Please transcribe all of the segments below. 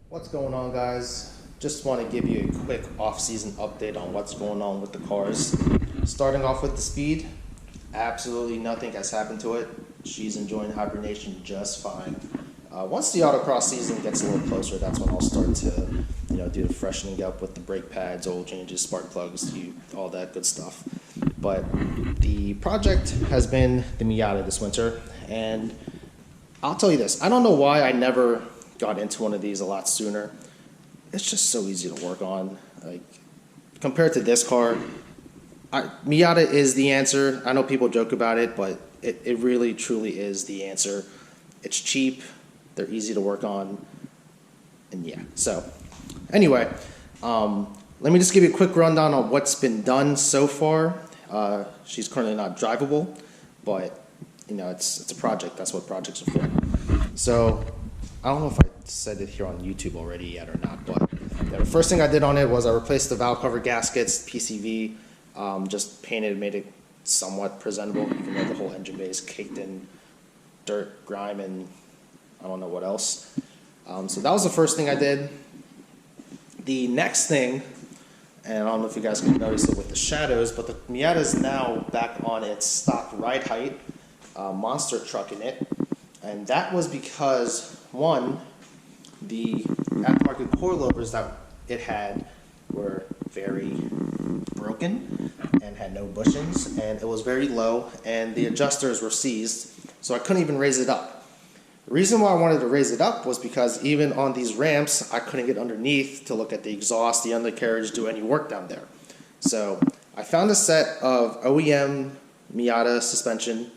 What's going on, guys? Just want to give you a quick off-season update on what's going on with the cars. Starting off with the speed, absolutely nothing has happened to it. She's enjoying hibernation just fine. Once the autocross season gets a little closer, that's when I'll start to, do the freshening up with the brake pads, oil changes, spark plugs, all that good stuff. But the project has been the Miata this winter, and I'll tell you this: I don't know why I never got into one of these a lot sooner. It's just so easy to work on. Like, compared to this car, Miata is the answer. I know people joke about it, but it really truly is the answer. It's cheap, they're easy to work on, and yeah. So anyway, let me just give you a quick rundown on what's been done so far. She's currently not drivable, but it's a project. That's what projects are for. So I don't know if I said it here on YouTube already yet or not, but the first thing I did on it was I replaced the valve cover gaskets, PCV, just painted, made it somewhat presentable, even though the whole engine bay is caked in dirt, grime, and I don't know what else. So that was the first thing I did. The next thing, and I don't know if you guys can notice it with the shadows, but the Miata is now back on its stock ride height, monster truck in it. And that was because, one, the aftermarket coilovers that it had were very broken and had no bushings, and it was very low, and the adjusters were seized, so I couldn't even raise it up. The reason why I wanted to raise it up was because even on these ramps, I couldn't get underneath to look at the exhaust, the undercarriage, do any work down there. So I found a set of OEM Miata suspension,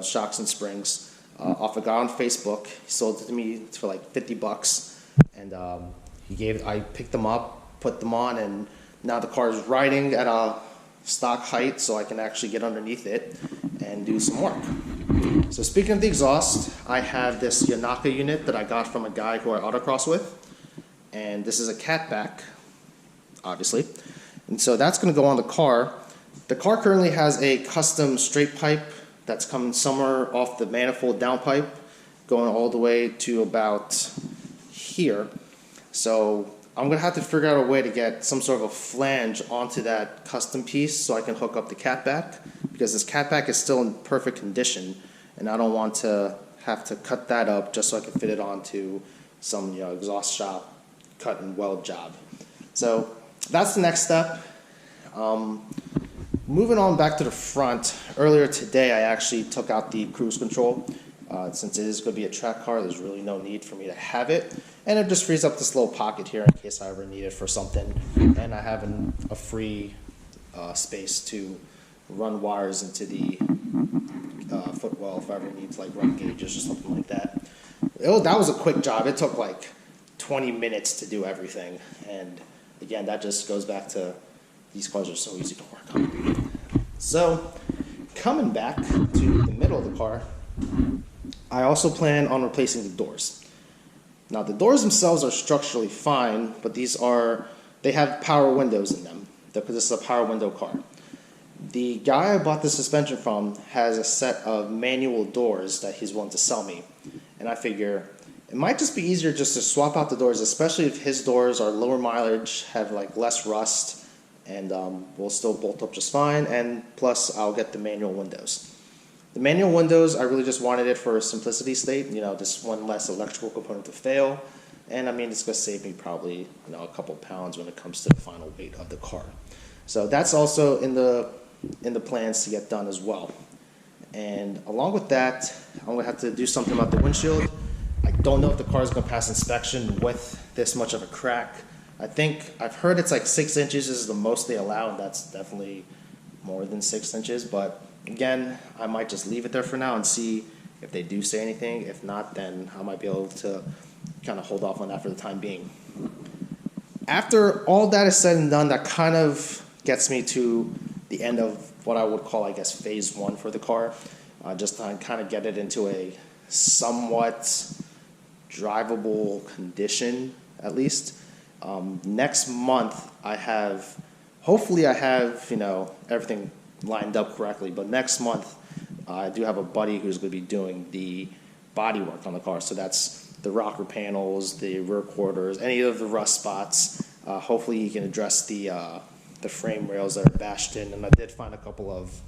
shocks and springs, off a guy on Facebook. He sold it to me for like $50, and I picked them up, put them on, and now the car is riding at a stock height, so I can actually get underneath it and do some work. So speaking of the exhaust, I have this Yanaka unit that I got from a guy who I autocross with, and this is a catback, obviously, and so that's going to go on the car. The car currently has a custom straight pipe that's coming somewhere off the manifold downpipe, going all the way to about here. So I'm going to have to figure out a way to get some sort of a flange onto that custom piece so I can hook up the catback, because this catback is still in perfect condition, and I don't want to have to cut that up just so I can fit it onto some exhaust shop cut and weld job. So that's the next step. Moving on back to the front, earlier today I actually took out the cruise control. Since it is going to be a track car, there's really no need for me to have it. And it just frees up this little pocket here in case I ever need it for something. And I have a free space to run wires into the footwell if I ever need to run gauges or something like that. That was a quick job. It took like 20 minutes to do everything. And again, that just goes back to these cars are so easy to work on. So, coming back to the middle of the car, I also plan on replacing the doors. Now, the doors themselves are structurally fine, but they have power windows in them, because this is a power window car. The guy I bought the suspension from has a set of manual doors that he's willing to sell me, and I figure it might just be easier just to swap out the doors, especially if his doors are lower mileage, have less rust, and will still bolt up just fine, and plus I'll get the manual windows. The manual windows, I really just wanted it for simplicity's sake, just one less electrical component to fail, and I mean it's going to save me probably a couple pounds when it comes to the final weight of the car. So that's also in the plans to get done as well. And along with that, I'm going to have to do something about the windshield. I don't know if the car is going to pass inspection with this much of a crack. I've heard it's like 6 inches is the most they allow, and that's definitely more than 6 inches. But again, I might just leave it there for now and see if they do say anything. If not, then I might be able to kind of hold off on that for the time being. After all that is said and done, that kind of gets me to the end of what I would call, phase one for the car. Just to kind of get it into a somewhat drivable condition, at least. Next month, hopefully I have, everything lined up correctly, but next month I do have a buddy who's going to be doing the body work on the car, so that's the rocker panels, the rear quarters, any of the rust spots. Hopefully you can address the frame rails that are bashed in, and I did find a couple of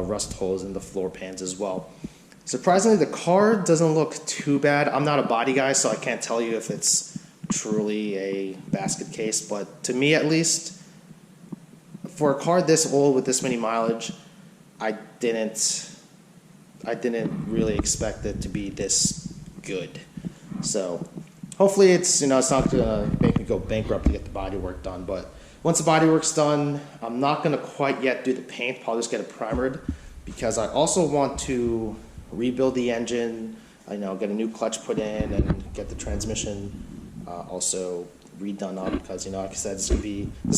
rust holes in the floor pans as well. Surprisingly, the car doesn't look too bad. I'm not a body guy, so I can't tell you if it's truly a basket case, but to me at least, for a car this old with this many mileage, I didn't really expect it to be this good. So hopefully it's not gonna make me go bankrupt to get the body work done, but once the body work's done, I'm not gonna quite yet do the paint. Probably just get it primered, because I also want to rebuild the engine, get a new clutch put in, and get the transmission also redone up, because like I said, this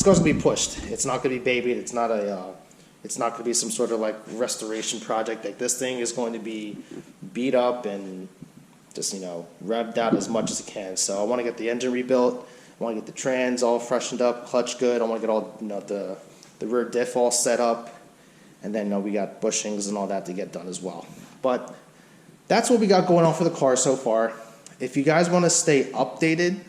car's gonna be pushed. It's not gonna be babied. It's not gonna be some sort of like restoration project. Like, this thing is going to be beat up and just revved out as much as it can. So I want to get the engine rebuilt. I want to get the trans all freshened up, clutch good. I want to get all the rear diff all set up, and then we got bushings and all that to get done as well. But that's what we got going on for the car so far. If you guys want to stay updated,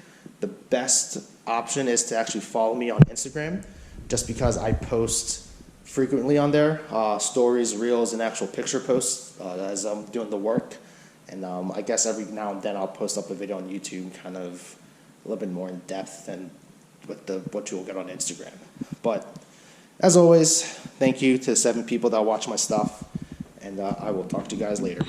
the best option is to actually follow me on Instagram, just because I post frequently on there, stories, reels, and actual picture posts as I'm doing the work. And I guess every now and then I'll post up a video on YouTube, kind of a little bit more in depth than what you'll get on Instagram. But as always, thank you to the 7 people that watch my stuff, and I will talk to you guys later.